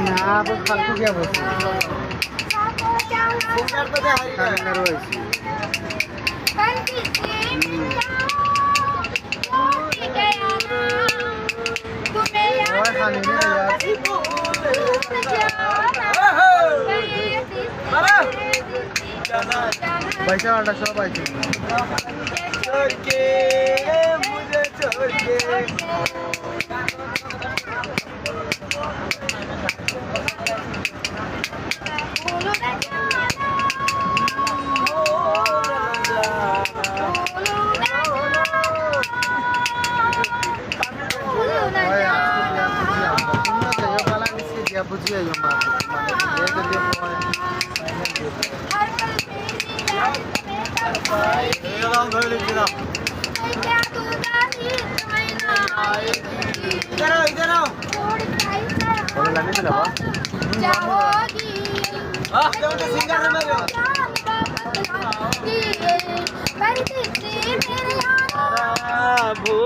ना बस फालतू क्या बोल पैसा वाला सब आई छोड़ के मुझे छोड़ के बुझिए यो भूल